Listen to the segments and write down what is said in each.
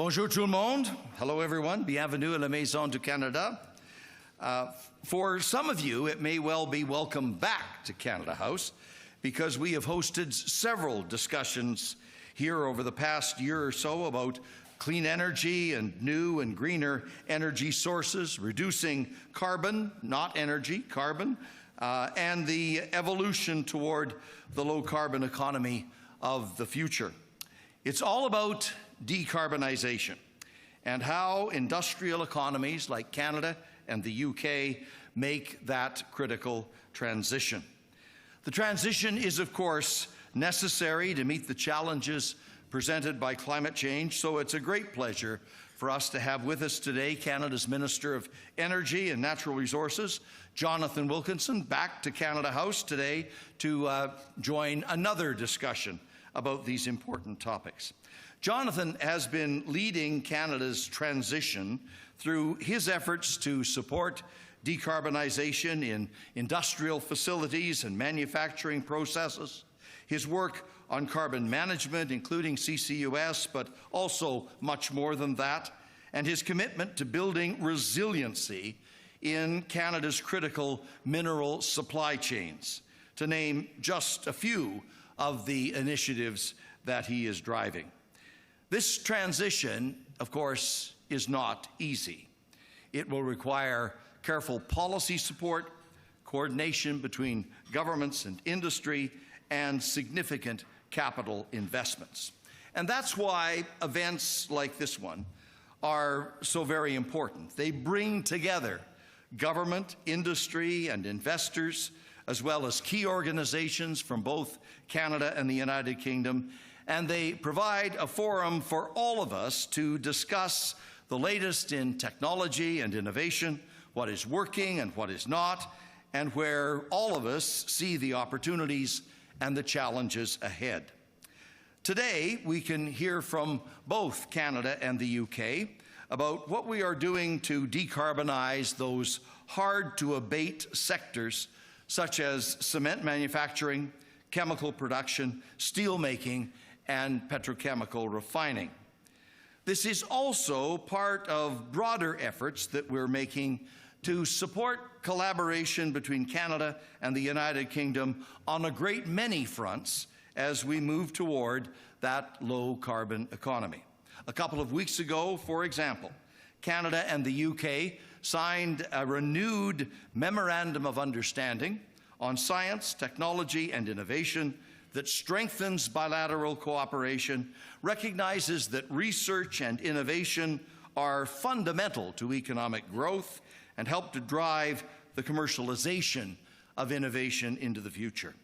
Bonjour tout le monde. Hello everyone. Bienvenue à la Maison du Canada. For some of you, it may well be welcome back to Canada House because we have hosted several discussions here over the past year or so about clean energy and new and greener energy sources, reducing carbon, not energy, carbon, and the evolution toward the low-carbon economy of the future. It's all about decarbonization and how industrial economies like Canada and the UK make that critical transition. The transition is, of course, necessary to meet the challenges presented by climate change, so it's a great pleasure for us to have with us today Canada's Minister of Energy and Natural Resources, Jonathan Wilkinson, back to Canada House today to join another discussion about these important topics. Jonathan has been leading Canada's transition through his efforts to support decarbonization in industrial facilities and manufacturing processes, his work on carbon management, including CCUS, but also much more than that, and his commitment to building resiliency in Canada's critical mineral supply chains, to name just a few of the initiatives that he is driving. This transition, of course, is not easy. It will require careful policy support, coordination between governments and industry, and significant capital investments. And that's why events like this one are so very important. They bring together government, industry, and investors, as well as key organizations from both Canada and the United Kingdom, and they provide a forum for all of us to discuss the latest in technology and innovation, what is working and what is not, and where all of us see the opportunities and the challenges ahead. Today, we can hear from both Canada and the UK about what we are doing to decarbonize those hard-to-abate sectors such as cement manufacturing, chemical production, steel making, and petrochemical refining. This is also part of broader efforts that we're making to support collaboration between Canada and the United Kingdom on a great many fronts as we move toward that low-carbon economy. A couple of weeks ago, for example, Canada and the UK signed a renewed Memorandum of Understanding on science, technology, and innovation that strengthens bilateral cooperation, recognizes that research and innovation are fundamental to economic growth, and help to drive the commercialization of innovation into the future.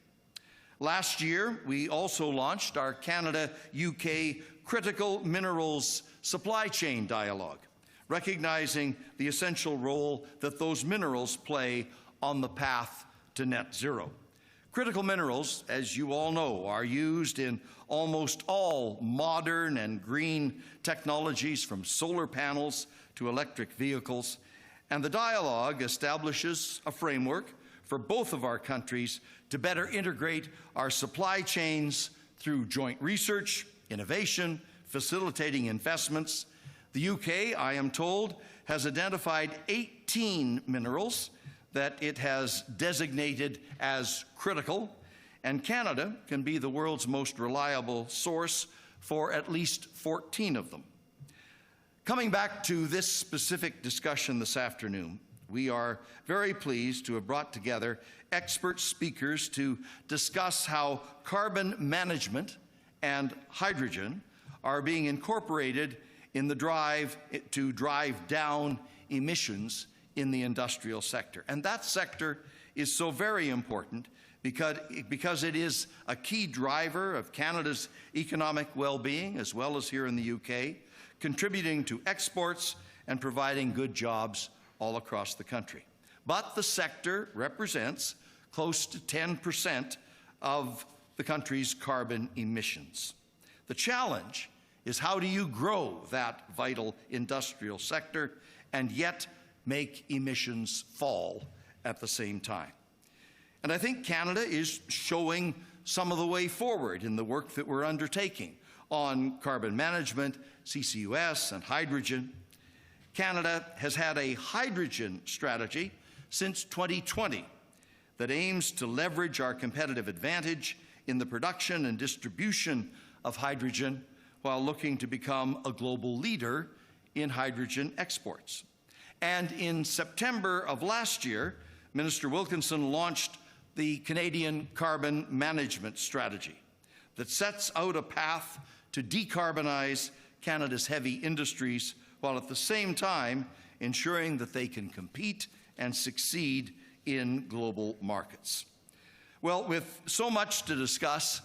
Last year, we also launched our Canada-UK Critical Minerals Supply Chain Dialogue, recognizing the essential role that those minerals play on the path to net zero. Critical minerals, as you all know, are used in almost all modern and green technologies, from solar panels to electric vehicles, and the dialogue establishes a framework for both of our countries to better integrate our supply chains through joint research, innovation, facilitating investments. The UK, I am told, has identified 18 minerals that it has designated as critical, and Canada can be the world's most reliable source for at least 14 of them. Coming back to this specific discussion this afternoon, we are very pleased to have brought together expert speakers to discuss how carbon management and hydrogen are being incorporated in the drive to drive down emissions in the industrial sector. And that sector is so very important because it is a key driver of Canada's economic well-being, as well as here in the UK, contributing to exports and providing good jobs all across the country. But the sector represents close to 10% of the country's carbon emissions. The challenge is, how do you grow that vital industrial sector and yet make emissions fall at the same time? And I think Canada is showing some of the way forward in the work that we're undertaking on carbon management, CCUS, and hydrogen. Canada has had a hydrogen strategy since 2020 that aims to leverage our competitive advantage in the production and distribution of hydrogen while looking to become a global leader in hydrogen exports. And in September of last year, Minister Wilkinson launched the Canadian Carbon Management Strategy that sets out a path to decarbonize Canada's heavy industries while at the same time ensuring that they can compete and succeed in global markets. Well, with so much to discuss,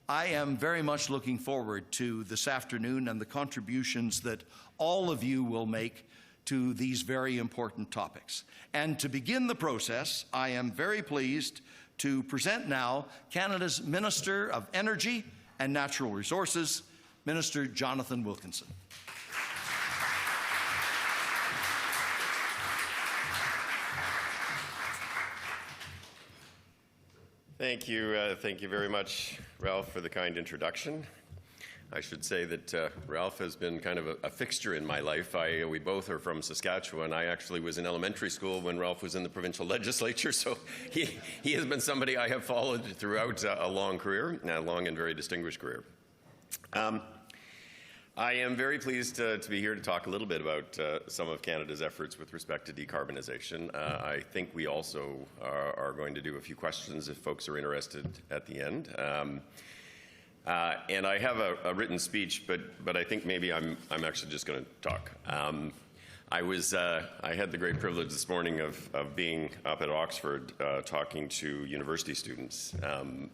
I am very much looking forward to this afternoon and the contributions that all of you will make to these very important topics. And to begin the process, I am very pleased to present now Canada's Minister of Energy and Natural Resources, Minister Jonathan Wilkinson. Thank you very much, Ralph, for the kind introduction. I should say that Ralph has been kind of a fixture in my life. We both are from Saskatchewan. I actually was in elementary school when Ralph was in the provincial legislature, so he has been somebody I have followed throughout a long career, a long and very distinguished career. I am very pleased to be here to talk a little bit about some of Canada's efforts with respect to decarbonization. I think we also are going to do a few questions if folks are interested at the end. And I have a written speech, but I think maybe I'm actually just going to talk. I had the great privilege this morning of being up at Oxford talking to university students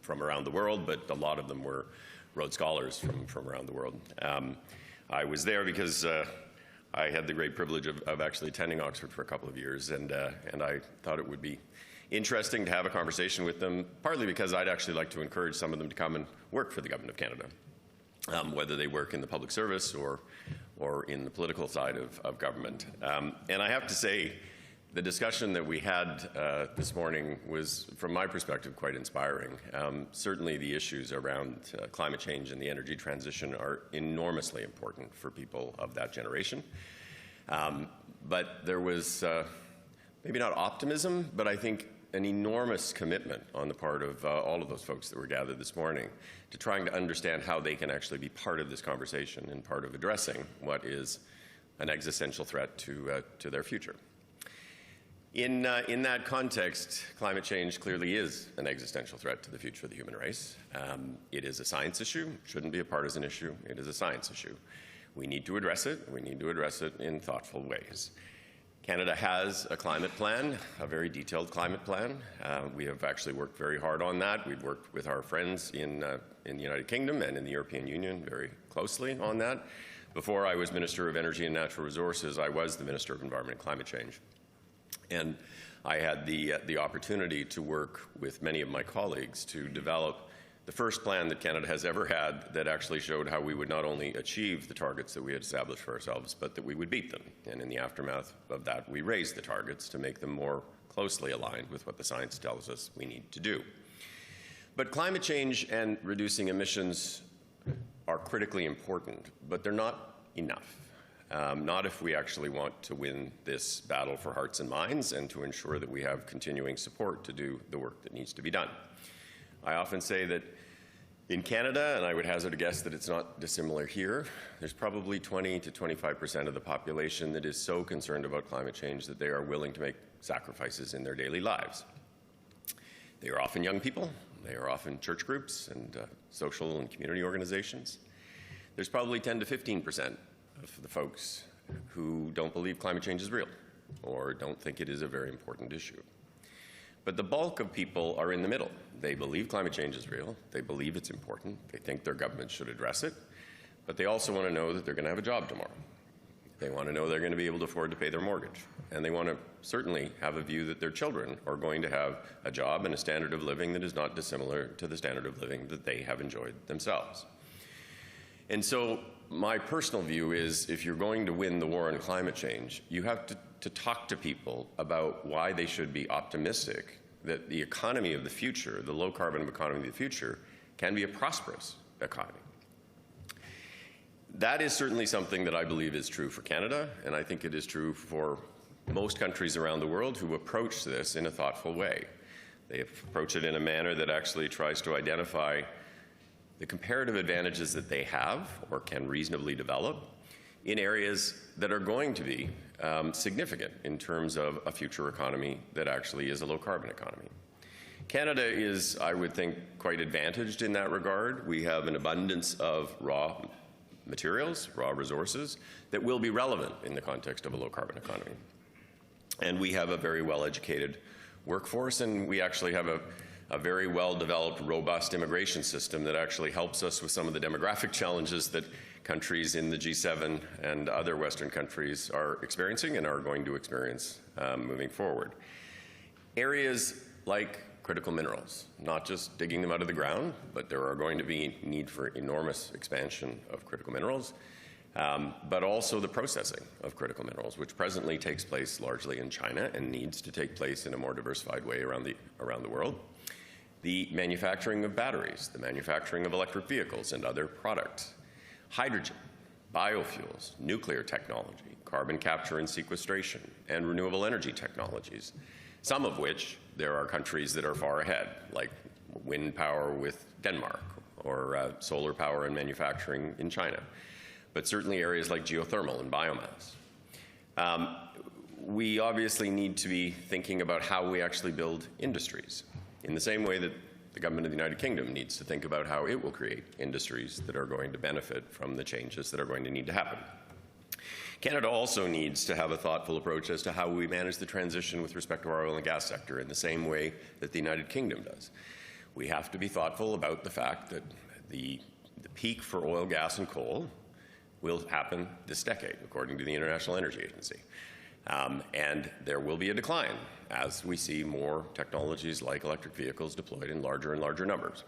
from around the world, but a lot of them were Rhodes Scholars from around the world. I was there because I had the great privilege of actually attending Oxford for a couple of years, and I thought it would be interesting to have a conversation with them, partly because I'd actually like to encourage some of them to come and work for the Government of Canada, whether they work in the public service or in the political side of government. And I have to say, the discussion that we had this morning was, from my perspective, quite inspiring. Certainly the issues around climate change and the energy transition are enormously important for people of that generation. But there was maybe not optimism, but I think an enormous commitment on the part of all of those folks that were gathered this morning to trying to understand how they can actually be part of this conversation and part of addressing what is an existential threat to their future. In that context, climate change clearly is an existential threat to the future of the human race. It is a science issue. It shouldn't be a partisan issue. It is a science issue. We need to address it. We need to address it in thoughtful ways. Canada has a climate plan, a very detailed climate plan. We have actually worked very hard on that. We've worked with our friends in the United Kingdom and in the European Union very closely on that. Before I was Minister of Energy and Natural Resources, I was the Minister of Environment and Climate Change. And I had the opportunity to work with many of my colleagues to develop the first plan that Canada has ever had that actually showed how we would not only achieve the targets that we had established for ourselves, but that we would beat them. And in the aftermath of that, we raised the targets to make them more closely aligned with what the science tells us we need to do. But climate change and reducing emissions are critically important, but they're not enough. Not if we actually want to win this battle for hearts and minds and to ensure that we have continuing support to do the work that needs to be done. I often say that in Canada, and I would hazard a guess that it's not dissimilar here, there's probably 20 to 25% of the population that is so concerned about climate change that they are willing to make sacrifices in their daily lives. They are often young people. They are often church groups and social and community organizations. There's probably 10 to 15% of the folks who don't believe climate change is real or don't think it is a very important issue. But the bulk of people are in the middle. They believe climate change is real. They believe it's important. They think their government should address it. But they also want to know that they're going to have a job tomorrow. They want to know they're going to be able to afford to pay their mortgage. And they want to certainly have a view that their children are going to have a job and a standard of living that is not dissimilar to the standard of living that they have enjoyed themselves. And so my personal view is if you're going to win the war on climate change, you have to talk to people about why they should be optimistic that the economy of the future, the low-carbon economy of the future, can be a prosperous economy. That is certainly something that I believe is true for Canada, and I think it is true for most countries around the world who approach this in a thoughtful way. They approach it in a manner that actually tries to identify the comparative advantages that they have or can reasonably develop in areas that are going to be significant in terms of a future economy that actually is a low-carbon economy. Canada is, I would think, quite advantaged in that regard. We have an abundance of raw materials, raw resources, that will be relevant in the context of a low-carbon economy. And we have a very well-educated workforce, and we actually have a very well-developed, robust immigration system that actually helps us with some of the demographic challenges that countries in the G7 and other Western countries are experiencing and are going to experience moving forward. Areas like critical minerals, not just digging them out of the ground, but there are going to be need for enormous expansion of critical minerals, but also the processing of critical minerals, which presently takes place largely in China and needs to take place in a more diversified way around the world. The manufacturing of batteries, the manufacturing of electric vehicles and other products, hydrogen, biofuels, nuclear technology, carbon capture and sequestration, and renewable energy technologies, some of which there are countries that are far ahead, like wind power with Denmark or solar power and manufacturing in China, but certainly areas like geothermal and biomass. We obviously need to be thinking about how we actually build industries in the same way that the government of the United Kingdom needs to think about how it will create industries that are going to benefit from the changes that are going to need to happen. Canada also needs to have a thoughtful approach as to how we manage the transition with respect to our oil and gas sector in the same way that the United Kingdom does. We have to be thoughtful about the fact that the peak for oil, gas, and coal will happen this decade, according to the International Energy Agency. And there will be a decline as we see more technologies like electric vehicles deployed in larger and larger numbers.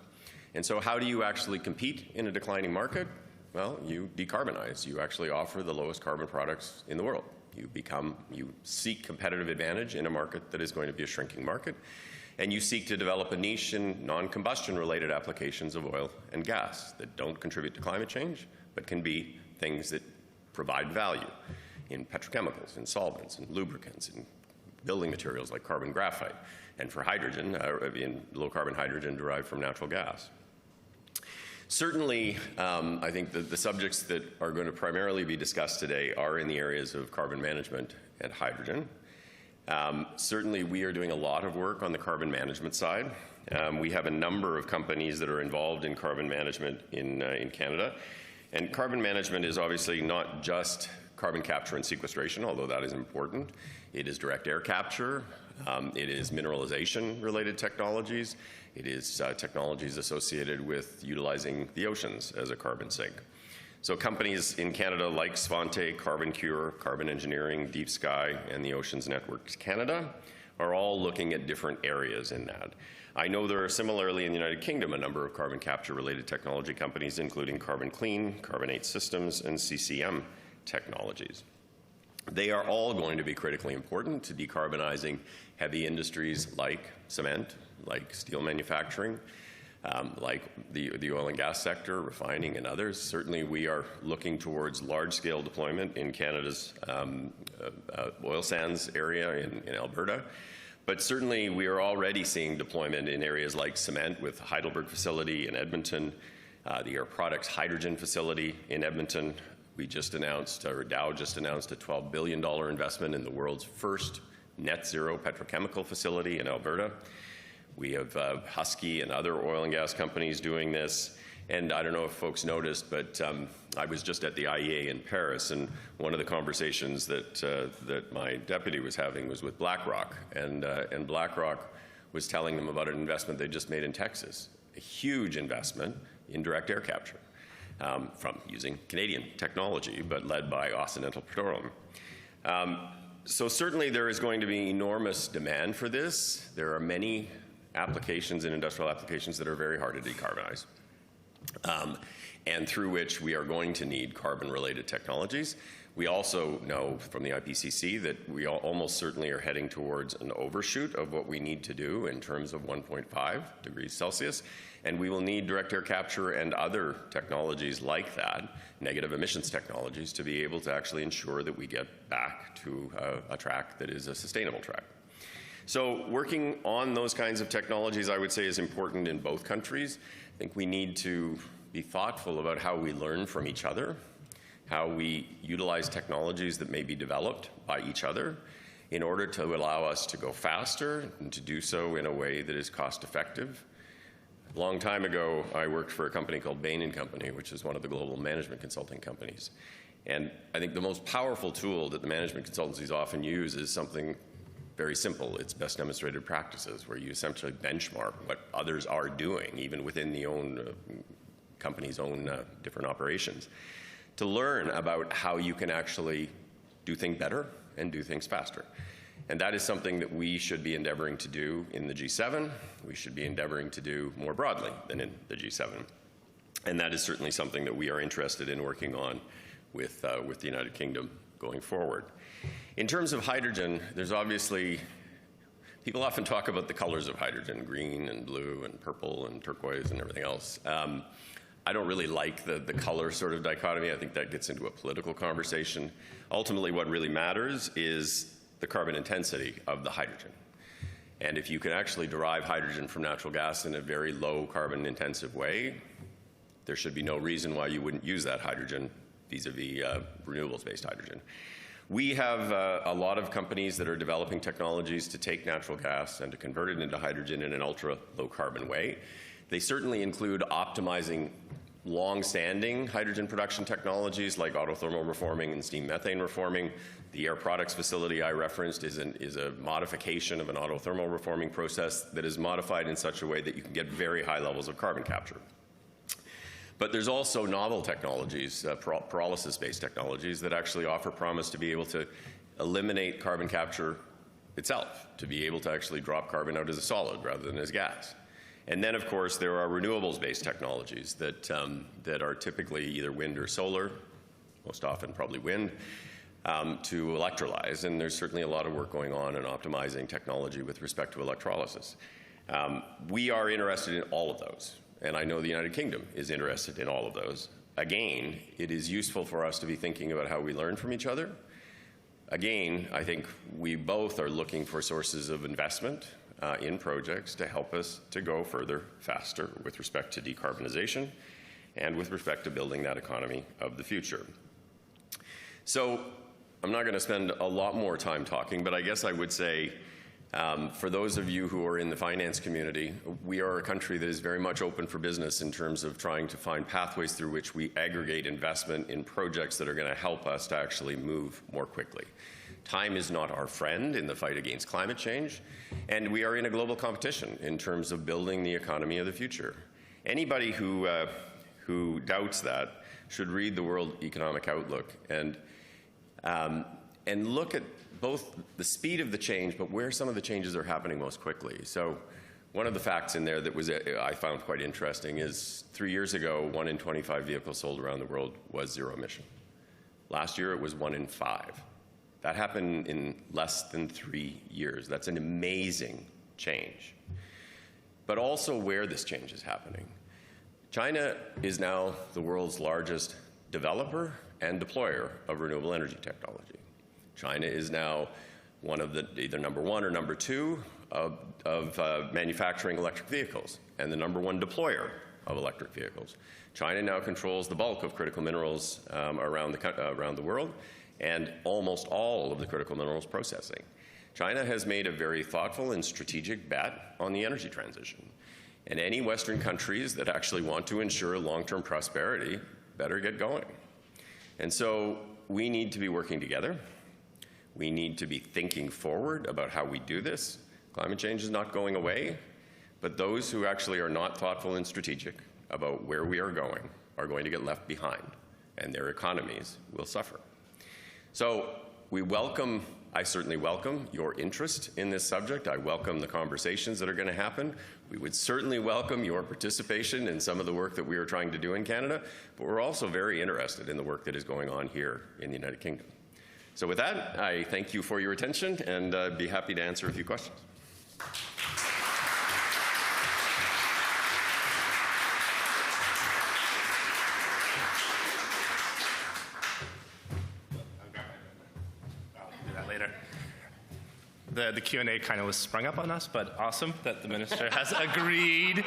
And so how do you actually compete in a declining market? Well, you decarbonize. You actually offer the lowest carbon products in the world. You seek competitive advantage in a market that is going to be a shrinking market, and you seek to develop a niche in non-combustion related applications of oil and gas that don't contribute to climate change, but can be things that provide value in petrochemicals, in solvents, in lubricants, in building materials like carbon graphite, and for hydrogen, in low-carbon hydrogen derived from natural gas. Certainly, I think the subjects that are going to primarily be discussed today are in the areas of carbon management and hydrogen. Certainly, we are doing a lot of work on the carbon management side. We have a number of companies that are involved in carbon management in Canada. And carbon management is obviously not just carbon capture and sequestration, although that is important. It is direct air capture. It is mineralization-related technologies. It is technologies associated with utilizing the oceans as a carbon sink. So companies in Canada like Svante, Carbon Cure, Carbon Engineering, Deep Sky, and the Oceans Networks Canada are all looking at different areas in that. I know there are similarly in the United Kingdom a number of carbon capture-related technology companies, including Carbon Clean, Carbonate Systems, and CCM technologies. They are all going to be critically important to decarbonizing heavy industries like cement, like steel manufacturing, like the oil and gas sector, refining, and others. Certainly, we are looking towards large-scale deployment in Canada's oil sands area in Alberta. But certainly, we are already seeing deployment in areas like cement with the Heidelberg facility in Edmonton, the Air Products hydrogen facility in Edmonton. We just announced, or Dow just announced, a $12 billion investment in the world's first net zero petrochemical facility in Alberta. We have Husky and other oil and gas companies doing this. And I don't know if folks noticed, but I was just at the IEA in Paris, and one of the conversations that my deputy was having was with BlackRock. And BlackRock was telling them about an investment they just made in Texas, a huge investment in direct air capture. From using Canadian technology, but led by Occidental Petroleum. So certainly there is going to be enormous demand for this. There are many applications and industrial applications that are very hard to decarbonize, and through which we are going to need carbon-related technologies. We also know from the IPCC that we almost certainly are heading towards an overshoot of what we need to do in terms of 1.5 degrees Celsius, and we will need direct air capture and other technologies like that, negative emissions technologies, to be able to actually ensure that we get back to a track that is a sustainable track. So working on those kinds of technologies, I would say, is important in both countries. I think we need to be thoughtful about how we learn from each other, how we utilize technologies that may be developed by each other in order to allow us to go faster and to do so in a way that is cost effective. A long time ago, I worked for a company called Bain & Company, which is one of the global management consulting companies. And I think the most powerful tool that the management consultancies often use is something very simple. It's best demonstrated practices, where you essentially benchmark what others are doing, even within the company's own different operations, to learn about how you can actually do things better and do things faster. And that is something that we should be endeavoring to do in the G7. We should be endeavoring to do more broadly than in the G7. And that is certainly something that we are interested in working on with the United Kingdom going forward. In terms of hydrogen, there's obviously, people often talk about the colors of hydrogen, green and blue and purple and turquoise and everything else. I don't really like the color sort of dichotomy. I think that gets into a political conversation. Ultimately, what really matters is the carbon intensity of the hydrogen. And if you can actually derive hydrogen from natural gas in a very low carbon intensive way, there should be no reason why you wouldn't use that hydrogen vis-a-vis renewables-based hydrogen. We have a lot of companies that are developing technologies to take natural gas and to convert it into hydrogen in an ultra low carbon way. They certainly include optimizing long-standing hydrogen production technologies like autothermal reforming and steam methane reforming. The Air Products facility I referenced is a modification of an autothermal reforming process that is modified in such a way that you can get very high levels of carbon capture. But there's also novel technologies, pyrolysis-based technologies, that actually offer promise to be able to eliminate carbon capture itself, to be able to actually drop carbon out as a solid rather than as gas. And then, of course, there are renewables-based technologies that are typically either wind or solar, most often probably wind, to electrolyze. And there's certainly a lot of work going on in optimizing technology with respect to electrolysis. We are interested in all of those, and I know the United Kingdom is interested in all of those. Again, it is useful for us to be thinking about how we learn from each other. Again, I think we both are looking for sources of investment in projects to help us to go further, faster with respect to decarbonization and with respect to building that economy of the future. So I'm not going to spend a lot more time talking, but I guess I would say for those of you who are in the finance community, we are a country that is very much open for business in terms of trying to find pathways through which we aggregate investment in projects that are going to help us to actually move more quickly. Time is not our friend in the fight against climate change, and we are in a global competition in terms of building the economy of the future. Anybody who doubts that should read the World Economic Outlook and look at both the speed of the change, but where some of the changes are happening most quickly. So one of the facts in there that I found quite interesting is 3 years ago, 1 in 25 vehicles sold around the world was zero emission. Last year, it was 1 in 5. That happened in less than 3 years. That's an amazing change. But also where this change is happening. China is now the world's largest developer and deployer of renewable energy technology. China is now one of the either number 1 or number 2 of manufacturing electric vehicles, and the number 1 deployer of electric vehicles. China now controls the bulk of critical minerals around the world, and almost all of the critical minerals processing. China has made a very thoughtful and strategic bet on the energy transition. And any Western countries that actually want to ensure long-term prosperity better get going. And so we need to be working together. We need to be thinking forward about how we do this. Climate change is not going away, but those who actually are not thoughtful and strategic about where we are going to get left behind, and their economies will suffer. So I certainly welcome your interest in this subject. I welcome the conversations that are going to happen. We would certainly welcome your participation in some of the work that we are trying to do in Canada, but we're also very interested in the work that is going on here in the United Kingdom. So with that, I thank you for your attention and be happy to answer a few questions. The Q&A kind of was sprung up on us, but awesome that the minister has agreed.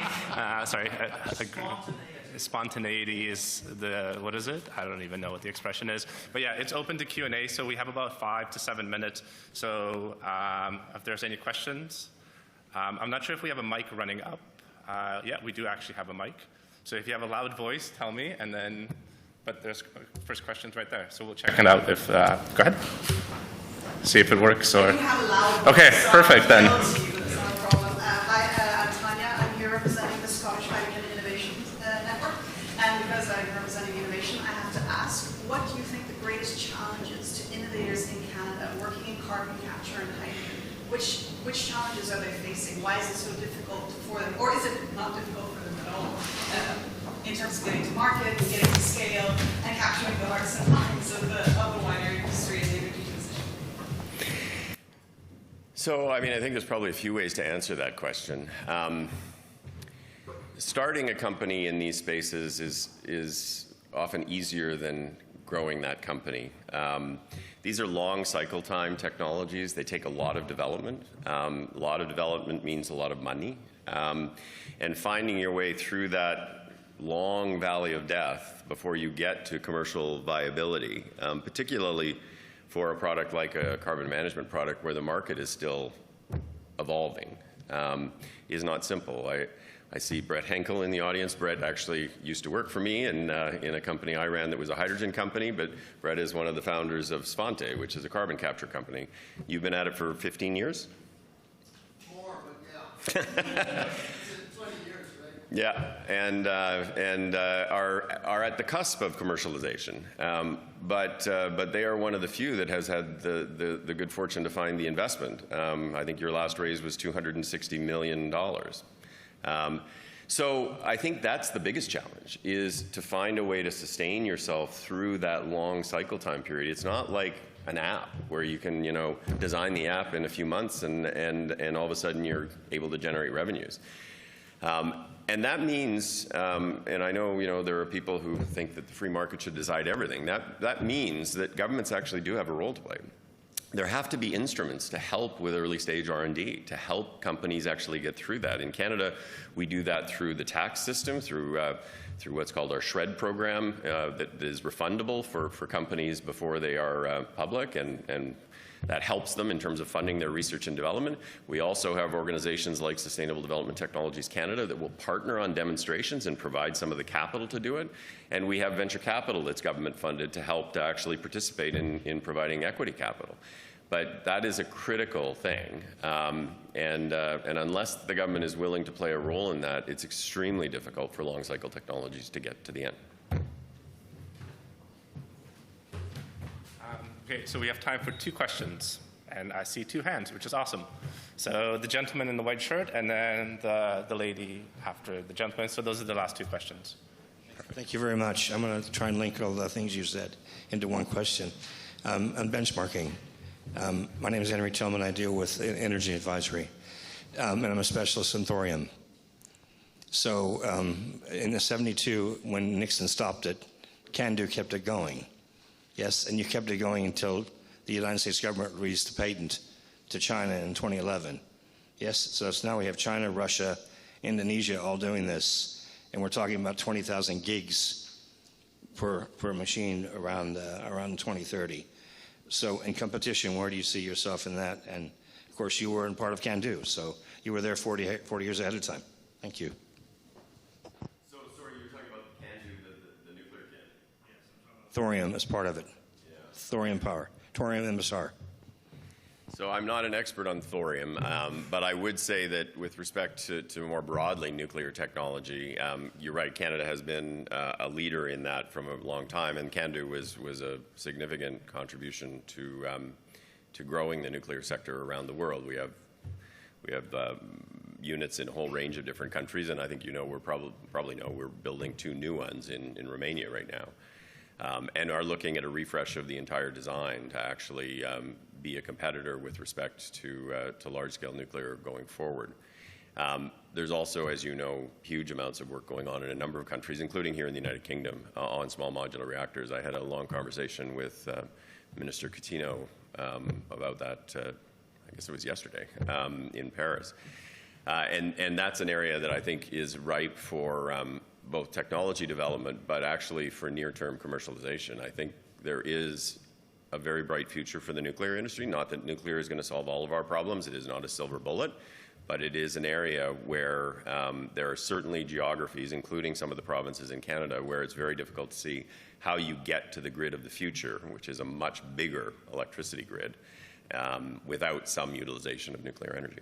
Spontaneity is the, what is it? I don't even know what the expression is. But yeah, it's open to Q&A, so we have about 5 to 7 minutes. So if there's any questions, I'm not sure if we have a mic running up. Yeah, we do actually have a mic. So if you have a loud voice, tell me, and then, but there's first questions right there. So we'll check it out if, go ahead. See if it works or. Okay, perfect then. Hi, I'm Tanya. I'm here representing the Scottish Hydrogen Innovation Network. And because I'm representing innovation, I have to ask, what do you think the greatest challenges to innovators in Canada working in carbon capture and hydrogen? Which challenges are they facing? Why is it so difficult for them? Or is it not difficult for them at all? In terms of getting to market, getting to scale, and capturing the hearts and minds of the wider industry and the energy transition? So, I mean, I think there's probably a few ways to answer that question. Starting a company in these spaces is often easier than growing that company. These are long cycle time technologies. They take a lot of development. A lot of development means a lot of money. And finding your way through that long valley of death before you get to commercial viability, particularly for a product like a carbon management product where the market is still evolving, is not simple. I see Brett Henkel in the audience. Brett actually used to work for me in a company I ran that was a hydrogen company, but Brett is one of the founders of Svante, which is a carbon capture company. You've been at it for 15 years? More, but yeah. 20 years, right? Yeah, and are at the cusp of commercialization. But they are one of the few that has had the good fortune to find the investment. I think your last raise was $260 million. So I think that's the biggest challenge, is to find a way to sustain yourself through that long cycle time period. It's not like an app where you can, design the app in a few months and all of a sudden you're able to generate revenues. And that means, and I know, there are people who think that the free market should decide everything. That means that governments actually do have a role to play. There have to be instruments to help with early stage R&D, to help companies actually get through that. In Canada, we do that through the tax system, through what's called our SHRED program that is refundable for companies before they are public, and that helps them in terms of funding their research and development. We also have organizations like Sustainable Development Technologies Canada that will partner on demonstrations and provide some of the capital to do it. And we have venture capital that's government funded to help to actually participate in providing equity capital. But that is a critical thing. And unless the government is willing to play a role in that, it's extremely difficult for long cycle technologies to get to the end. Okay, so we have time for 2 questions, and I see 2 hands, which is awesome. So the gentleman in the white shirt, and then the lady after the gentleman. So those are the last 2 questions. Thank you very much. I'm going to try and link all the things you said into one question. On benchmarking, my name is Henry Tillman. I deal with energy advisory, and I'm a specialist in thorium. So in the 72, when Nixon stopped it, CANDO kept it going. Yes, and you kept it going until the United States government released the patent to China in 2011. Yes, so now we have China, Russia, Indonesia all doing this, and we're talking about 20,000 gigs per machine around 2030. So in competition, where do you see yourself in that? And of course, you were in part of CANDO, so you were there 40 years ahead of time. Thank you. So, sorry, you're talking about the CANDO, the nuclear CANDO? Thorium is part of it. Yeah. Thorium power. Thorium MSR. So I'm not an expert on thorium, but I would say that with respect to more broadly nuclear technology, you're right, Canada has been a leader in that from a long time, and CANDO was a significant contribution to growing the nuclear sector around the world. We have units in a whole range of different countries, and I think we're probably know we're building 2 new ones in Romania right now. and are looking at a refresh of the entire design to actually be a competitor with respect to large-scale nuclear going forward. There's also, as you know, huge amounts of work going on in a number of countries, including here in the United Kingdom, on small modular reactors. I had a long conversation with Minister Coutinho about that, I guess it was yesterday, in Paris. And that's an area that I think is ripe for both technology development, but actually for near-term commercialization. I think there is a very bright future for the nuclear industry. Not that nuclear is going to solve all of our problems. It is not a silver bullet. But it is an area where there are certainly geographies, including some of the provinces in Canada, where it's very difficult to see how you get to the grid of the future, which is a much bigger electricity grid, without some utilization of nuclear energy.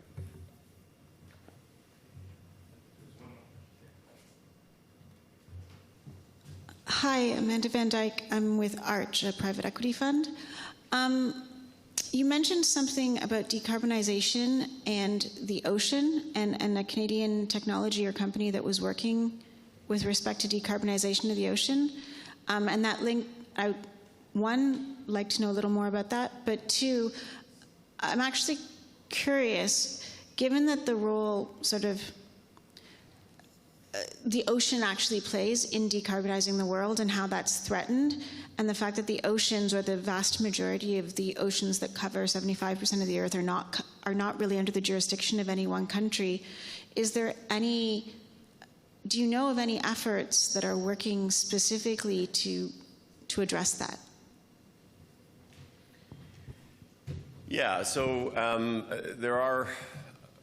Hi, Amanda Van Dyke. I'm with Arch, a private equity fund. You mentioned something about decarbonization and the ocean and a Canadian technology or company that was working with respect to decarbonization of the ocean. And that link, I, one, like to know a little more about that, but two, I'm actually curious, given that the role sort of the ocean actually plays in decarbonizing the world and how that's threatened, and the fact that the oceans, or the vast majority of the oceans that cover 75% of the Earth, are not really under the jurisdiction of any one country. Is there any? Do you know of any efforts that are working specifically to address that? Yeah. So there are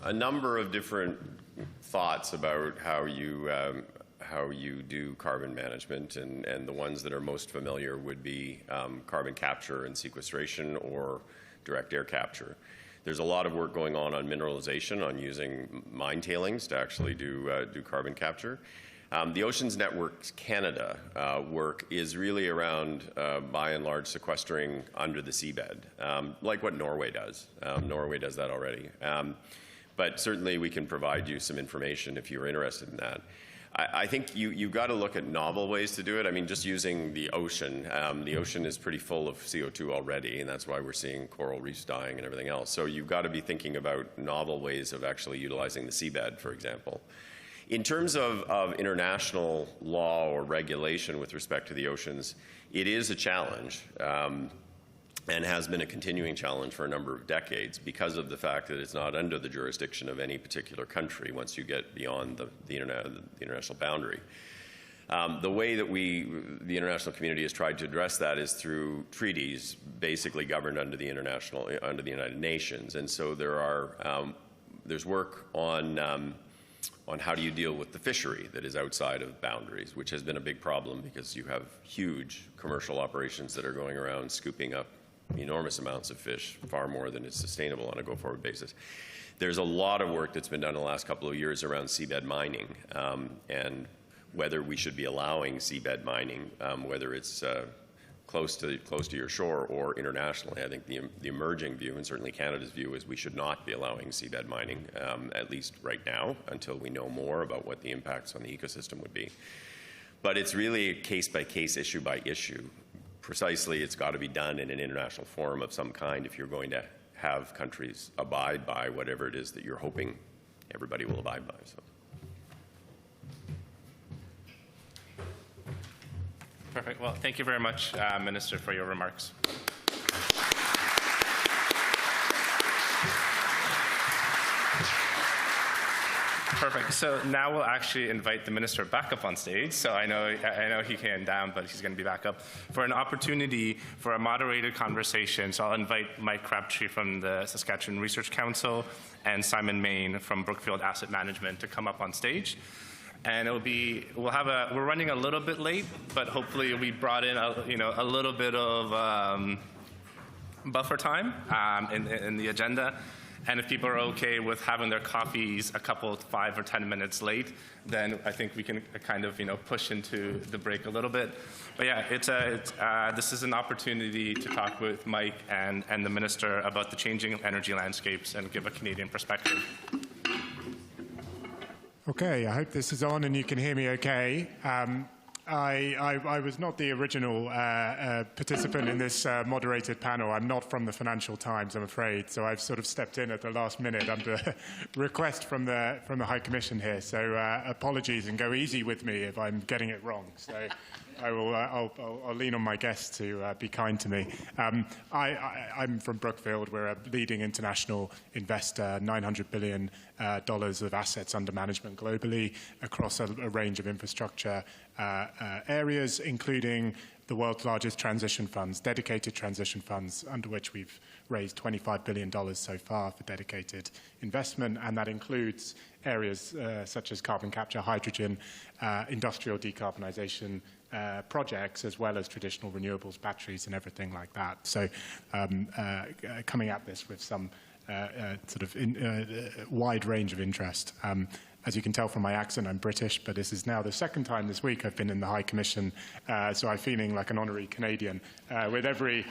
a number of different thoughts about how you do carbon management, and the ones that are most familiar would be carbon capture and sequestration, or direct air capture. There's a lot of work going on mineralization, on using mine tailings to actually do carbon capture. The Oceans Network Canada work is really around, by and large, sequestering under the seabed, like what Norway does. Norway does that already. But certainly we can provide you some information if you're interested in that. I think you've got to look at novel ways to do it. I mean, just using the ocean is pretty full of CO2 already, and that's why we're seeing coral reefs dying and everything else. So you've got to be thinking about novel ways of actually utilizing the seabed, for example. In terms of international law or regulation with respect to the oceans, it is a challenge. And has been a continuing challenge for a number of decades because of the fact that it's not under the jurisdiction of any particular country once you get beyond the international boundary. The way that the international community has tried to address that is through treaties basically governed under the United Nations. And so there's work on how do you deal with the fishery that is outside of boundaries, which has been a big problem because you have huge commercial operations that are going around scooping up enormous amounts of fish, far more than is sustainable on a go-forward basis. There's a lot of work that's been done in the last couple of years around seabed mining, and whether we should be allowing seabed mining, whether it's close to your shore or internationally. I think the emerging view, and certainly Canada's view, is we should not be allowing seabed mining, at least right now, until we know more about what the impacts on the ecosystem would be. But it's really a case-by-case, issue-by-issue. Precisely, it's got to be done in an international forum of some kind if you're going to have countries abide by whatever it is that you're hoping everybody will abide by. So. Perfect. Well, thank you very much, Minister, for your remarks. Perfect. So now we'll actually invite the minister back up on stage. So I know he came down, but he's going to be back up for an opportunity for a moderated conversation. So I'll invite Mike Crabtree from the Saskatchewan Research Council and Simon Maine from Brookfield Asset Management to come up on stage. And we're running a little bit late, but hopefully we brought in a little bit of buffer time in the agenda. And if people are okay with having their coffees a couple, 5 or 10 minutes late, then I think we can kind of, push into the break a little bit. But yeah, this is an opportunity to talk with Mike and the minister about the changing energy landscapes and give a Canadian perspective. Okay, I hope this is on and you can hear me okay. I was not the original participant in this moderated panel. I'm not from the Financial Times, I'm afraid, so I've sort of stepped in at the last minute under request from the High Commission here. So apologies, and go easy with me if I'm getting it wrong. So I'll lean on my guests to be kind to me. I'm from Brookfield. We're a leading international investor, $900 billion of assets under management globally across a range of infrastructure areas, including the world's largest transition funds, dedicated transition funds, under which we've raised $25 billion so far for dedicated investment, and that includes areas such as carbon capture, hydrogen, industrial decarbonization projects, as well as traditional renewables, batteries, and everything like that. So coming at this with some sort of wide range of interest. As you can tell from my accent, I'm British, but this is now the second time this week I've been in the High Commission, so I'm feeling like an honorary Canadian with every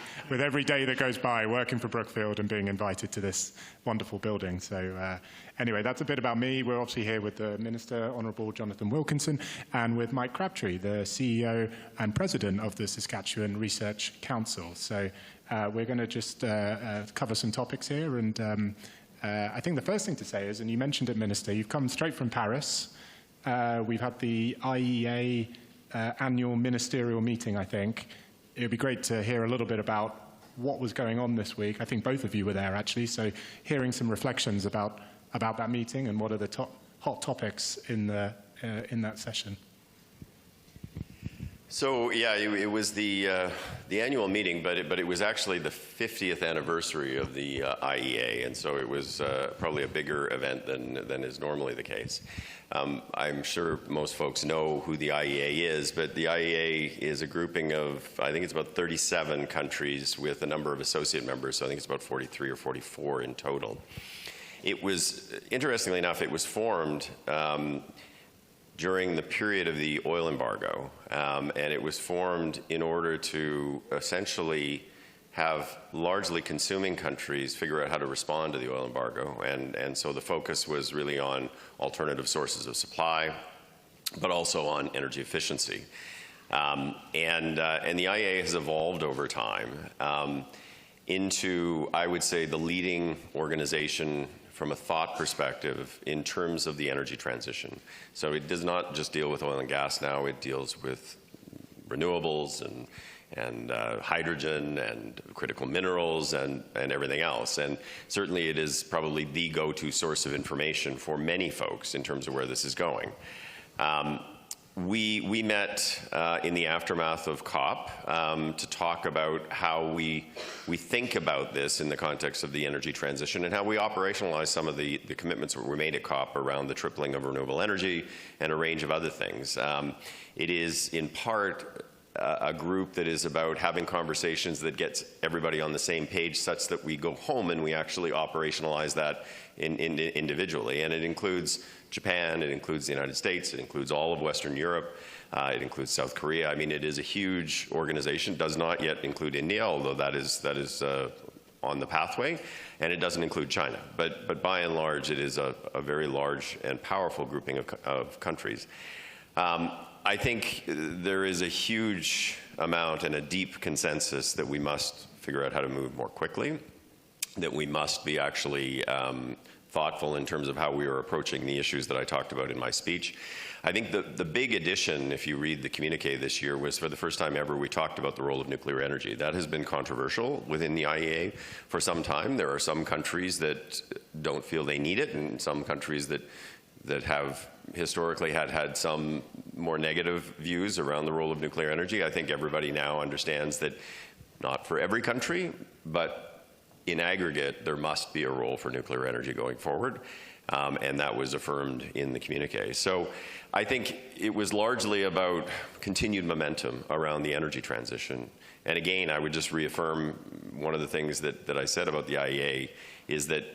day that goes by working for Brookfield and being invited to this wonderful building. So anyway, that's a bit about me. We're obviously here with the Minister, Honourable Jonathan Wilkinson, and with Mike Crabtree, the CEO and President of the Saskatchewan Research Council. So we're going to just cover some topics here, and I think the first thing to say is, and you mentioned it, Minister, you've come straight from Paris. We've had the IEA annual ministerial meeting, I think. It would be great to hear a little bit about what was going on this week. I think both of you were there, actually, so hearing some reflections about that meeting and what are the hot topics in that session. So yeah, it was the annual meeting, but it was actually the 50th anniversary of the IEA, and so it was probably a bigger event than is normally the case. I'm sure most folks know who the IEA is, but the IEA is a grouping of, I think it's about 37 countries with a number of associate members, so I think it's about 43 or 44 in total. It was, interestingly enough, it was formed during the period of the oil embargo, and it was formed in order to essentially have largely consuming countries figure out how to respond to the oil embargo, and so the focus was really on alternative sources of supply, but also on energy efficiency. And the IEA has evolved over time into, I would say, the leading organization from a thought perspective in terms of the energy transition. So it does not just deal with oil and gas now, it deals with renewables and hydrogen and critical minerals and everything else. And certainly it is probably the go-to source of information for many folks in terms of where this is going. We met in the aftermath of COP to talk about how we think about this in the context of the energy transition and how we operationalize some of the commitments that were made at COP around the tripling of renewable energy and a range of other things. It is in part a group that is about having conversations that gets everybody on the same page such that we go home and we actually operationalize that individually. And it includes Japan, it includes the United States, it includes all of Western Europe, it includes South Korea. I mean, it is a huge organization. It does not yet include India, although that is on the pathway, and it doesn't include China. But by and large, it is a very large and powerful grouping of countries. I think there is a huge amount and a deep consensus that we must figure out how to move more quickly, that we must be actually thoughtful in terms of how we are approaching the issues that I talked about in my speech. I think the big addition, if you read the communique this year, was for the first time ever we talked about the role of nuclear energy. That has been controversial within the IEA for some time. There are some countries that don't feel they need it, and some countries that have historically had some more negative views around the role of nuclear energy. I think everybody now understands that not for every country, but in aggregate, there must be a role for nuclear energy going forward, and that was affirmed in the communique. So I think it was largely about continued momentum around the energy transition. And again, I would just reaffirm one of the things that I said about the IEA is that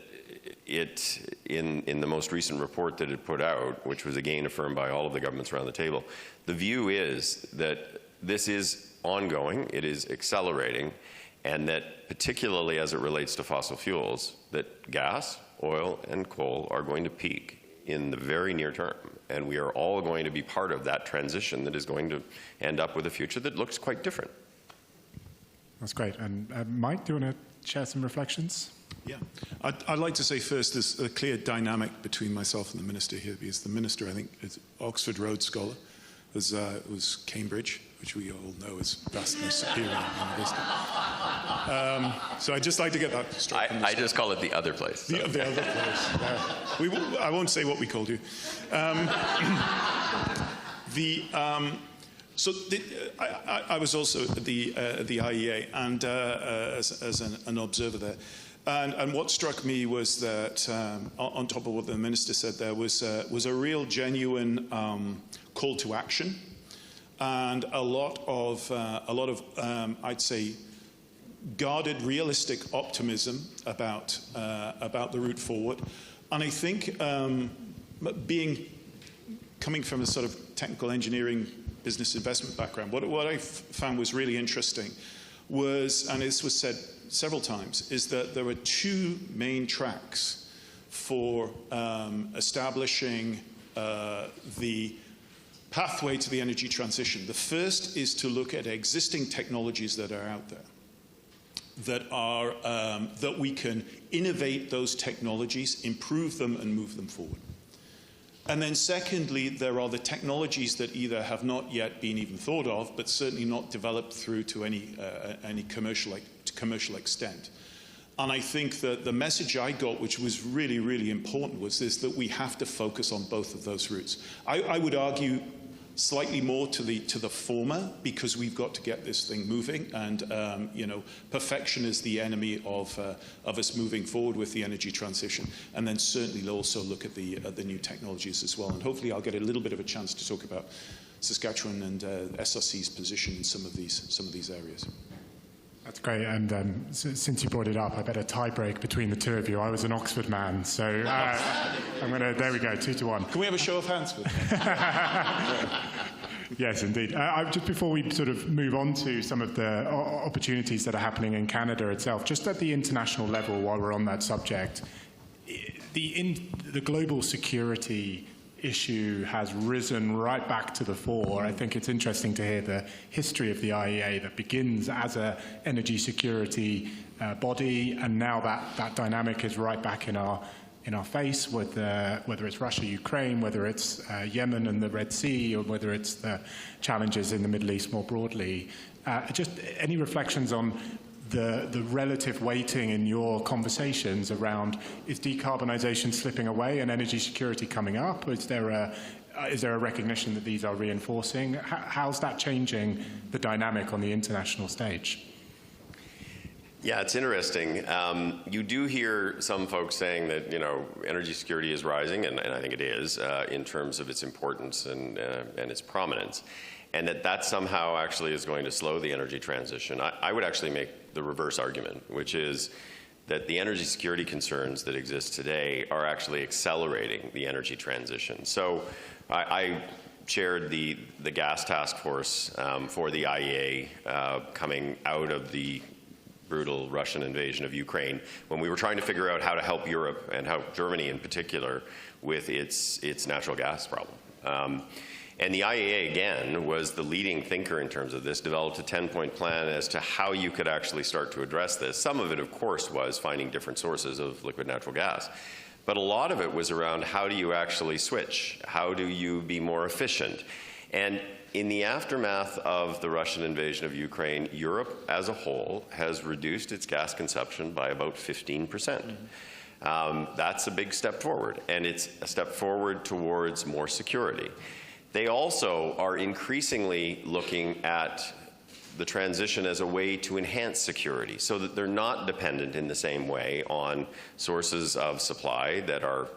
in the most recent report that it put out, which was again affirmed by all of the governments around the table, the view is that this is ongoing, it is accelerating, and that particularly as it relates to fossil fuels, that gas, oil, and coal are going to peak in the very near term. And we are all going to be part of that transition that is going to end up with a future that looks quite different. That's great. And Mike, do you want to share some reflections? Yeah. I'd like to say first there's a clear dynamic between myself and the Minister here, because the Minister, I think, is Oxford Rhodes Scholar, was Cambridge, which we all know is vastly superior university. So I'd just like to get that straight. I just call it the other place. So. The other place. I won't say what we called you. I was also at the IEA and as an observer there. And what struck me was that, on top of what the Minister said there, was a real genuine call to action, and a lot of I'd say guarded, realistic optimism about the route forward. And I think coming from a sort of technical engineering business investment background, what I found was really interesting was, and this was said several times, is that there are two main tracks for establishing the pathway to the energy transition. The first is to look at existing technologies that are out there, that we can innovate those technologies, improve them, and move them forward. And then secondly, there are the technologies that either have not yet been even thought of, but certainly not developed through to any commercial extent. And I think that the message I got, which was really, really important, was this, that we have to focus on both of those routes. I would argue slightly more to the former, because we've got to get this thing moving, and perfection is the enemy of us moving forward with the energy transition. And then certainly also look at the new technologies as well. And hopefully I'll get a little bit of a chance to talk about Saskatchewan and SRC's position in some of these areas. That's great, and since you brought it up, I bet a tie break between the two of you. I was an Oxford man, so there we go, 2-1. Can we have a show of hands with Yes, indeed. Just before we sort of move on to some of the opportunities that are happening in Canada itself, just at the international level, while we're on that subject, the global security issue has risen right back to the fore. I think it's interesting to hear the history of the IEA that begins as an energy security body, and now that dynamic is right back in our face, with whether it's Russia, Ukraine, whether it's Yemen and the Red Sea, or whether it's the challenges in the Middle East more broadly. Just any reflections on the relative weighting in your conversations around, is decarbonisation slipping away and energy security coming up? Is there a recognition that these are reinforcing? How's that changing the dynamic on the international stage? Yeah, it's interesting. You do hear some folks saying that, energy security is rising, and I think it is, in terms of its importance and its prominence, and that somehow actually is going to slow the energy transition. I would actually make the reverse argument, which is that the energy security concerns that exist today are actually accelerating the energy transition. So I chaired the gas task force for the IEA coming out of the brutal Russian invasion of Ukraine, when we were trying to figure out how to help Europe, and how Germany in particular, with its natural gas problem. And the IEA, again, was the leading thinker in terms of this, developed a 10-point plan as to how you could actually start to address this. Some of it, of course, was finding different sources of liquid natural gas. But a lot of it was around, how do you actually switch? How do you be more efficient? And in the aftermath of the Russian invasion of Ukraine, Europe as a whole has reduced its gas consumption by about 15%. That's a big step forward, and it's a step forward towards more security. They also are increasingly looking at the transition as a way to enhance security, so that they're not dependent in the same way on sources of supply that are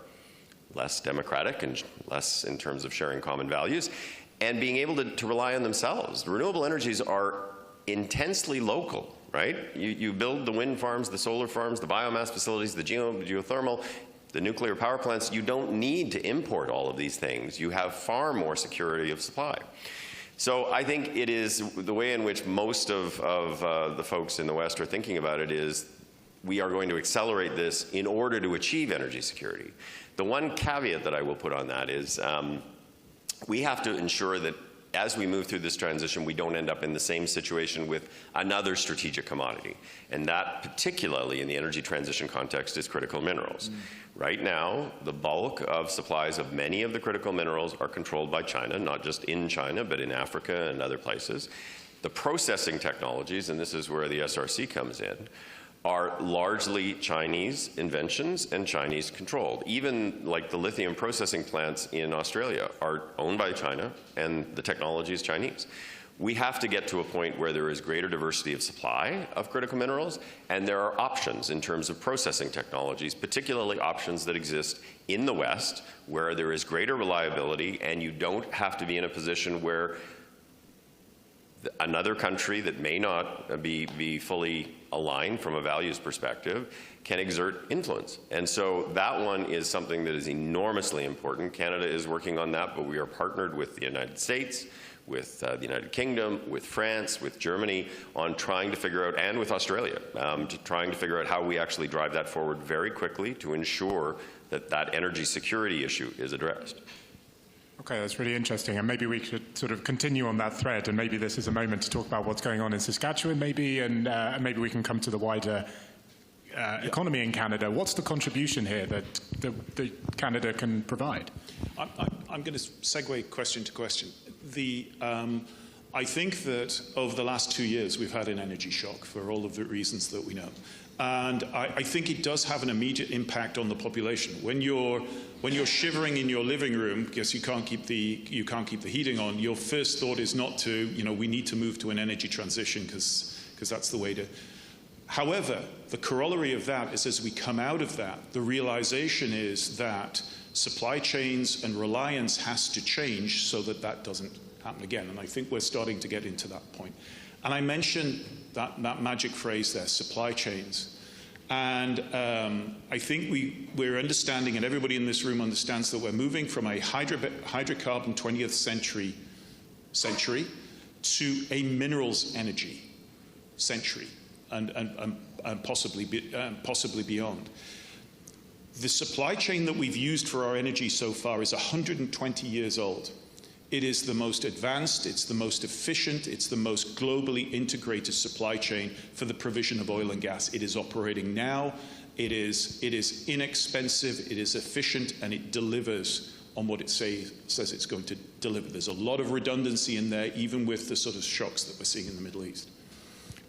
less democratic and less in terms of sharing common values, and being able to rely on themselves. Renewable energies are intensely local, right? You build the wind farms, the solar farms, the biomass facilities, the geothermal, the nuclear power plants. You don't need to import all of these things. You have far more security of supply. So I think it is the way in which most of the folks in the West are thinking about it is we are going to accelerate this in order to achieve energy security. The one caveat that I will put on that is we have to ensure that as we move through this transition, we don't end up in the same situation with another strategic commodity. And that, particularly in the energy transition context, is critical minerals. Right now, the bulk of supplies of many of the critical minerals are controlled by China, not just in China, but in Africa and other places. The processing technologies, and this is where the SRC comes in, are largely Chinese inventions and Chinese controlled. Even like the lithium processing plants in Australia are owned by China and the technology is Chinese. We have to get to a point where there is greater diversity of supply of critical minerals, and there are options in terms of processing technologies, particularly options that exist in the West where there is greater reliability and you don't have to be in a position where another country that may not be fully aligned from a values perspective can exert influence. And so that one is something that is enormously important. Canada is working on that, but we are partnered with the United States, with the United Kingdom, with France, with Germany on trying to figure out, and with Australia, trying to figure out how we actually drive that forward very quickly to ensure that that energy security issue is addressed. Okay, that's really interesting, and maybe we could sort of continue on that thread, and maybe this is a moment to talk about what's going on in Saskatchewan, maybe, and maybe we can come to the wider economy in Canada. What's the contribution here that Canada can provide? I'm going to segue question to question. I think that over the last 2 years we've had an energy shock for all of the reasons that we know. And I think it does have an immediate impact on the population. When you're shivering in your living room because you can't keep the heating on, your first thought is not to, we need to move to an energy transition because that's the way to. However, the corollary of that is as we come out of that, the realization is that supply chains and reliance has to change so that that doesn't happen again. And I think we're starting to get into that point. And I mentioned that magic phrase there, supply chains. And I think we're understanding, and everybody in this room understands, that we're moving from a hydrocarbon 20th century to a minerals energy century, and possibly beyond. The supply chain that we've used for our energy so far is 120 years old. It is the most advanced, it's the most efficient, it's the most globally integrated supply chain for the provision of oil and gas. It is operating now, it is inexpensive, it is efficient, and it delivers on what it says it's going to deliver. There's a lot of redundancy in there, even with the sort of shocks that we're seeing in the Middle East.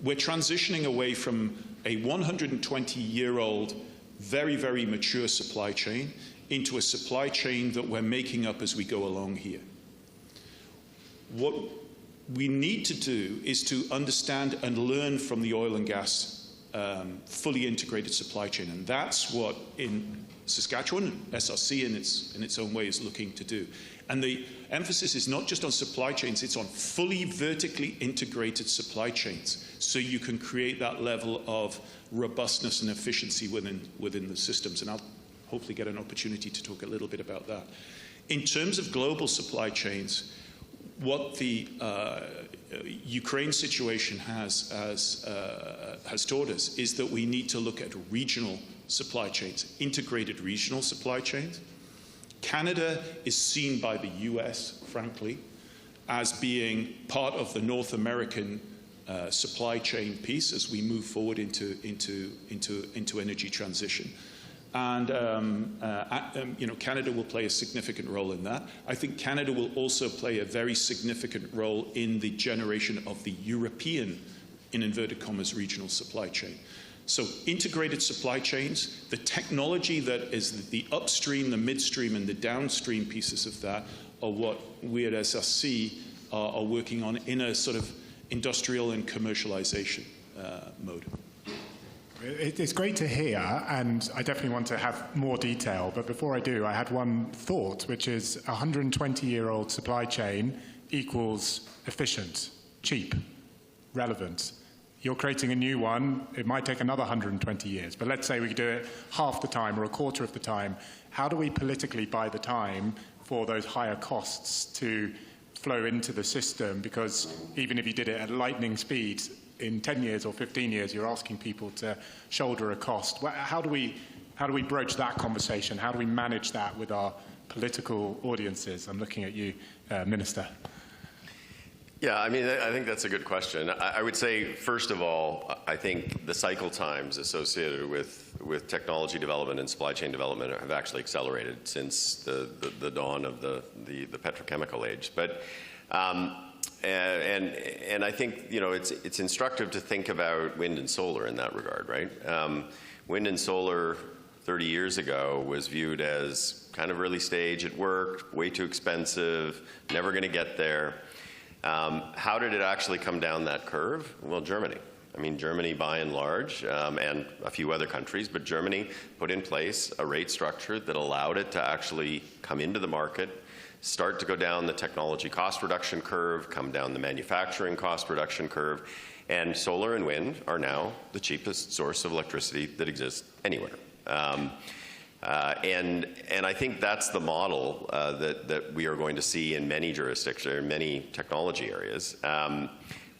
We're transitioning away from a 120-year-old, very, very mature supply chain into a supply chain that we're making up as we go along here. What we need to do is to understand and learn from the oil and gas fully integrated supply chain, and that's what in Saskatchewan, SRC in its own way is looking to do. And the emphasis is not just on supply chains, it's on fully vertically integrated supply chains, so you can create that level of robustness and efficiency within the systems. And I'll hopefully get an opportunity to talk a little bit about that. In terms of global supply chains, what the Ukraine situation has taught us is that we need to look at regional supply chains, integrated regional supply chains. Canada is seen by the US, frankly, as being part of the North American supply chain piece as we move forward into energy transition. And Canada will play a significant role in that. I think Canada will also play a very significant role in the generation of the European, in inverted commas, regional supply chain. So integrated supply chains, the technology that is the upstream, the midstream, and the downstream pieces of that are what we at SRC are working on in a sort of industrial and commercialization mode. It's great to hear, and I definitely want to have more detail, but before I do, I had one thought, which is a 120-year-old supply chain equals efficient, cheap, relevant. You're creating a new one, it might take another 120 years, but let's say we could do it half the time or a quarter of the time. How do we politically buy the time for those higher costs to flow into the system? Because even if you did it at lightning speed, in 10 years or 15 years, you're asking people to shoulder a cost. How do we broach that conversation? How do we manage that with our political audiences? I'm looking at you, Minister. Yeah, I mean, I think that's a good question. I would say, first of all, I think the cycle times associated with technology development and supply chain development have actually accelerated since the dawn of the petrochemical age. But and I think, you know, it's instructive to think about wind and solar in that regard, right? Wind and solar 30 years ago was viewed as kind of early stage. It worked, way too expensive, never going to get there. How did it actually come down that curve? Well, Germany. I mean, Germany by and large, and a few other countries, but Germany put in place a rate structure that allowed it to actually come into the market, start to go down the technology cost reduction curve, come down the manufacturing cost reduction curve, and solar and wind are now the cheapest source of electricity that exists anywhere. And I think that's the model that we are going to see in many jurisdictions, or many technology areas.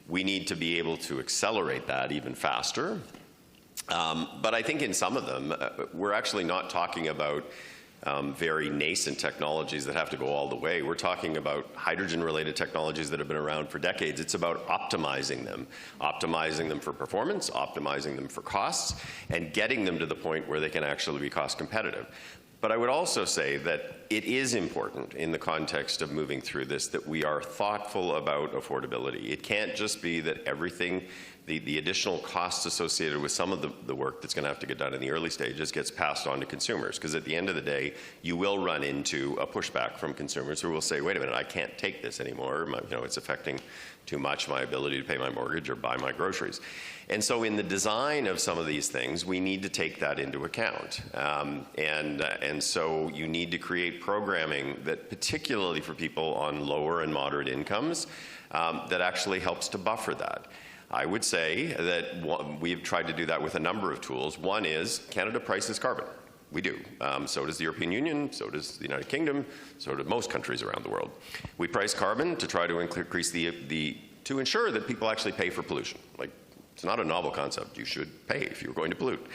We need to be able to accelerate that even faster. But I think in some of them, we're actually not talking about very nascent technologies that have to go all the way. We're talking about hydrogen-related technologies that have been around for decades. It's about optimizing them for performance, optimizing them for costs, and getting them to the point where they can actually be cost competitive. But I would also say that it is important in the context of moving through this that we are thoughtful about affordability. It can't just be that everything, the additional costs associated with some of the work that's going to have to get done in the early stages gets passed on to consumers. Because at the end of the day, you will run into a pushback from consumers who will say, wait a minute, I can't take this anymore. It's affecting too much my ability to pay my mortgage or buy my groceries. And so in the design of some of these things, we need to take that into account. And so you need to create programming that, particularly for people on lower and moderate incomes, that actually helps to buffer that. I would say that we've tried to do that with a number of tools. One is Canada prices carbon. We do. So does the European Union, so does the United Kingdom, so do most countries around the world. We price carbon to try to increase to ensure that people actually pay for pollution. Like, it's not a novel concept. You should pay if you're going to pollute.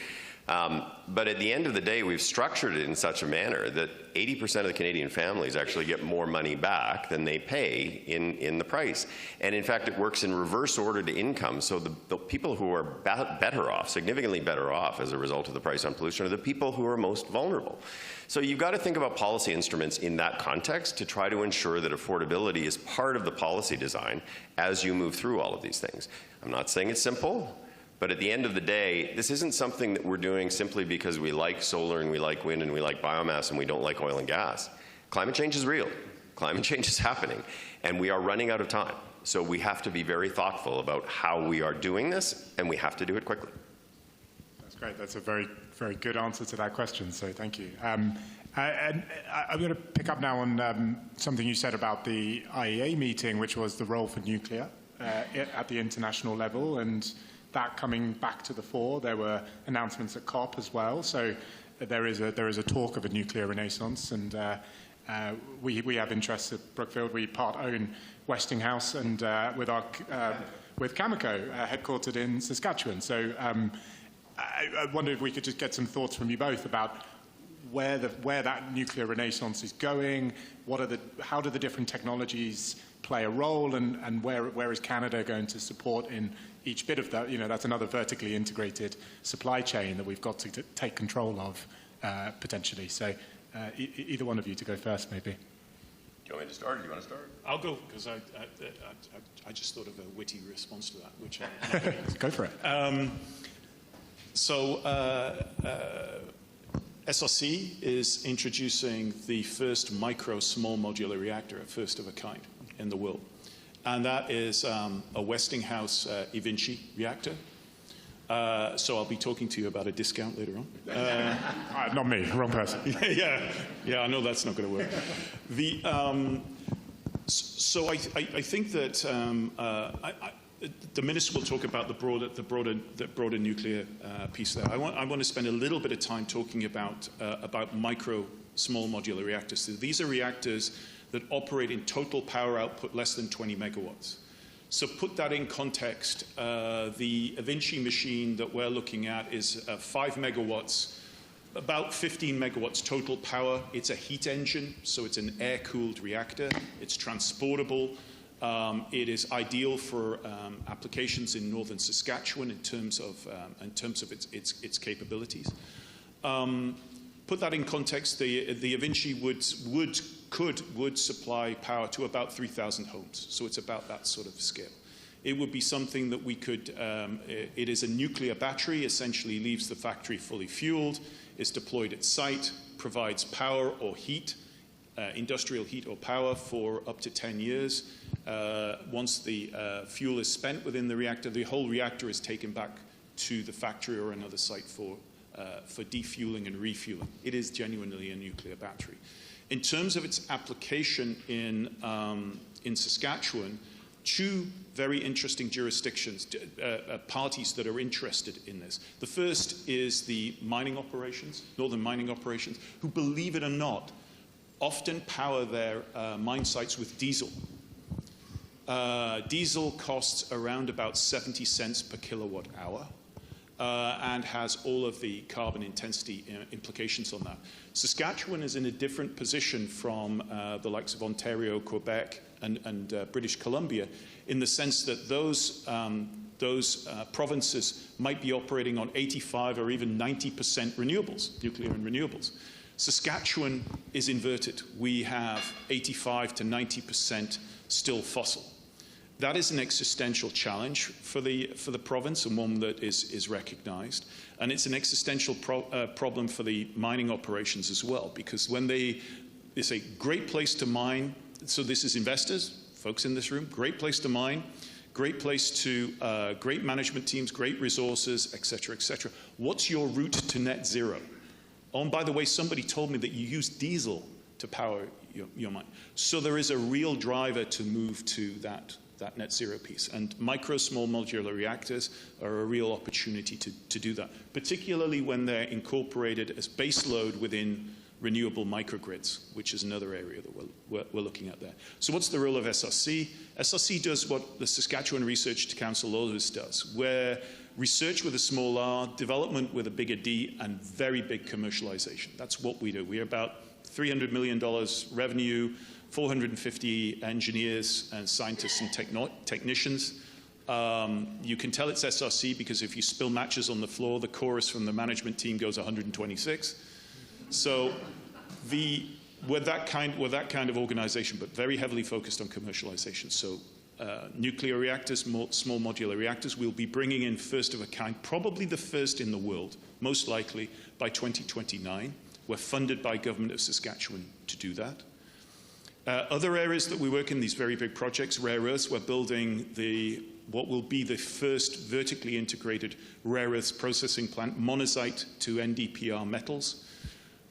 But at the end of the day, we've structured it in such a manner that 80% of the Canadian families actually get more money back than they pay in the price. And in fact, it works in reverse order to income. So the people who are better off, significantly better off as a result of the price on pollution, are the people who are most vulnerable. So you've got to think about policy instruments in that context to try to ensure that affordability is part of the policy design as you move through all of these things. I'm not saying it's simple. But at the end of the day, this isn't something that we're doing simply because we like solar and we like wind and we like biomass and we don't like oil and gas. Climate change is real. Climate change is happening. And we are running out of time. So we have to be very thoughtful about how we are doing this, and we have to do it quickly. That's great. That's a very, very good answer to that question. So thank you. And I'm going to pick up now on something you said about the IEA meeting, which was the role for nuclear at the international level. And that coming back to the fore. There were announcements at COP as well. So there is a talk of a nuclear renaissance, and we have interests at Brookfield. We part own Westinghouse and with Cameco, headquartered in Saskatchewan. So I wonder if we could just get some thoughts from you both about where that nuclear renaissance is going. How do the different technologies play a role, and where is Canada going to support in each bit of that? That's another vertically integrated supply chain that we've got to take control of potentially. So either one of you to go first, maybe. Do you want me to start, or do you want to start? I'll go, because I just thought of a witty response to that, which Go for it. SRC is introducing the first micro small modular reactor, a first of a kind in the world. And that is a Westinghouse eVinci reactor. So I'll be talking to you about a discount later on. Not me, wrong person. Yeah, I know that's not going to work. So I think that the minister will talk about the broader nuclear piece there. I want to spend a little bit of time talking about micro small modular reactors. So these are reactors that operate in total power output less than 20 megawatts. So put that in context. The Avinci machine that we're looking at is 5 megawatts, about 15 megawatts total power. It's a heat engine, so it's an air-cooled reactor. It's transportable. It is ideal for applications in northern Saskatchewan in terms of its capabilities. Put that in context. The Avinci would supply power to about 3,000 homes, so it's about that sort of scale. It would be something that we could. It is a nuclear battery. Essentially, leaves the factory fully fueled, is deployed at site, provides power or heat. Industrial heat or power for up to 10 years. Once the fuel is spent within the reactor, the whole reactor is taken back to the factory or another site for defueling and refueling. It is genuinely a nuclear battery. In terms of its application in Saskatchewan, two very interesting jurisdictions, parties that are interested in this. The first is the mining operations, northern mining operations, who, believe it or not, often power their mine sites with diesel. Diesel costs around about 70 cents per kilowatt hour and has all of the carbon intensity implications on that. Saskatchewan is in a different position from the likes of Ontario, Quebec, and British Columbia, in the sense that those provinces might be operating on 85 or even 90% renewables, nuclear and renewables. Saskatchewan is inverted. We have 85 to 90% still fossil. That is an existential challenge for the province, and one that is recognized. And it's an existential problem for the mining operations as well, because when it's a great place to mine. So this is investors, folks in this room, great place to mine, great place to, great management teams, great resources, et cetera, et cetera. What's your route to net zero? Oh, and by the way, somebody told me that you use diesel to power your mine. So there is a real driver to move to that net zero piece. And small modular reactors are a real opportunity to do that, particularly when they're incorporated as base load within renewable microgrids, which is another area that we're looking at there. So what's the role of SRC? SRC does what the Saskatchewan Research Council always does, where research with a small r, development with a bigger D, and very big commercialization. That's what we do. We're about $300 million revenue, 450 engineers and scientists and technicians. You can tell it's SRC because if you spill matches on the floor, the chorus from the management team goes 126. So we're that kind of organization, but very heavily focused on commercialization. So nuclear reactors, small modular reactors, we'll be bringing in first of a kind, probably the first in the world, most likely by 2029. We're funded by Government of Saskatchewan to do that. Other areas that we work in, these very big projects, rare earths, we're building what will be the first vertically integrated rare earths processing plant, monazite to NdPr metals.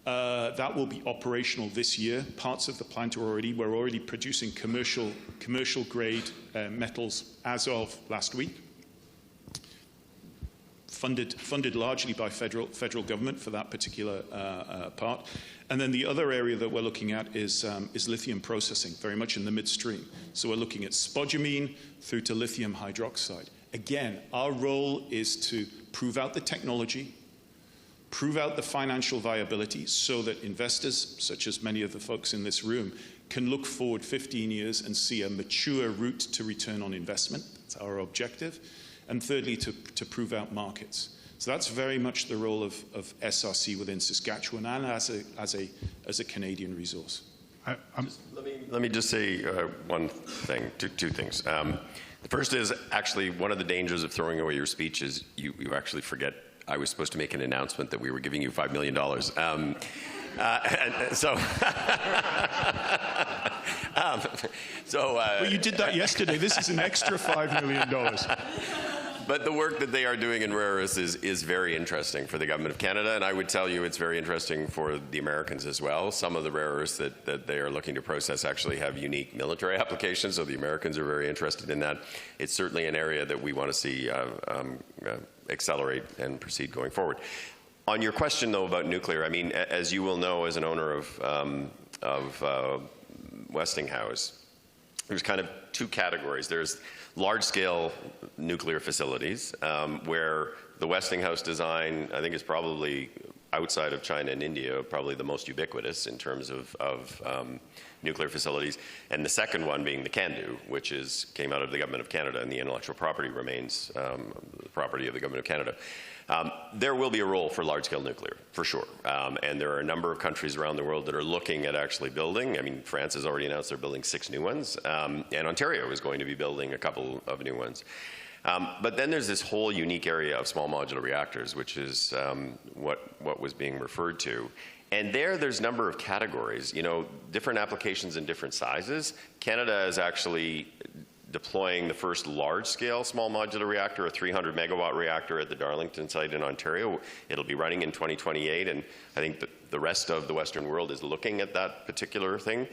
That will be operational this year. Parts of the plant we're already producing commercial grade metals as of last week. Funded largely by federal government for that particular part. And then the other area that we're looking at is lithium processing, very much in the midstream. So we're looking at spodumene through to lithium hydroxide. Again, our role is to prove out the technology, prove out the financial viability so that investors, such as many of the folks in this room, can look forward 15 years and see a mature route to return on investment. That's our objective. And thirdly, to prove out markets. So that's very much the role of SRC within Saskatchewan and as a Canadian resource. Let me just say one thing, two things. The first is actually one of the dangers of throwing away your speech is you actually forget I was supposed to make an announcement that we were giving you $5 million. But you did that yesterday. This is an extra $5 million. But the work that they are doing in rare earths is very interesting for the Government of Canada, and I would tell you it's very interesting for the Americans as well. Some of the rare earths that they are looking to process actually have unique military applications, so the Americans are very interested in that. It's certainly an area that we want to see accelerate and proceed going forward. On your question, though, about nuclear, I mean, as you will know as an owner of Westinghouse, there's kind of two categories. There's large-scale nuclear facilities, where the Westinghouse design, I think, is probably, outside of China and India, probably the most ubiquitous in terms of nuclear facilities. And the second one being the CANDU, which came out of the Government of Canada, and the intellectual property remains the property of the Government of Canada. There will be a role for large-scale nuclear, for sure. And there are a number of countries around the world that are looking at actually building. I mean, France has already announced they're building 6 new ones, and Ontario is going to be building a couple of new ones. But then there's this whole unique area of small modular reactors, which is what was being referred to. And there's a number of categories, different applications in different sizes. Canada is actually deploying the first large-scale small modular reactor, a 300-megawatt reactor at the Darlington site in Ontario. It'll be running in 2028, and I think the rest of the Western world is looking at that particular thing.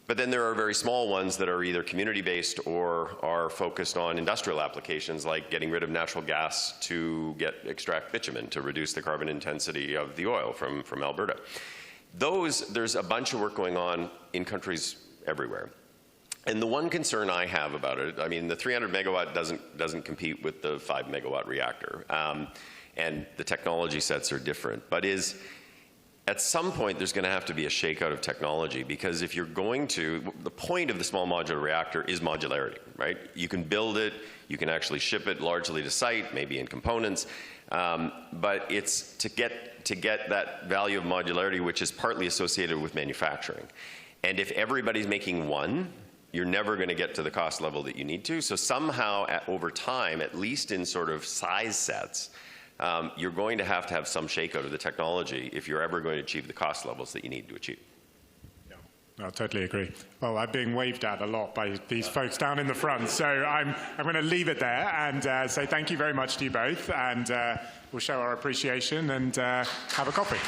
But then there are very small ones that are either community-based or are focused on industrial applications, like getting rid of natural gas to extract bitumen to reduce the carbon intensity of the oil from Alberta. There's a bunch of work going on in countries everywhere. And the one concern I have about it, I mean, the 300 megawatt doesn't compete with the 5 megawatt reactor, and the technology sets are different, but at some point, there's going to have to be a shakeout of technology, because if you're the point of the small modular reactor is modularity, right? You can build it, you can actually ship it largely to site, maybe in components, but it's to get that value of modularity, which is partly associated with manufacturing. And if everybody's making one, you're never going to get to the cost level that you need to. So somehow, over time, at least in sort of size sets, you're going to have some shakeout of the technology if you're ever going to achieve the cost levels that you need to achieve. Yeah, I totally agree. Well, I'm being waved at a lot by these folks down in the front, so I'm going to leave it there and say thank you very much to you both, and we'll show our appreciation and have a coffee.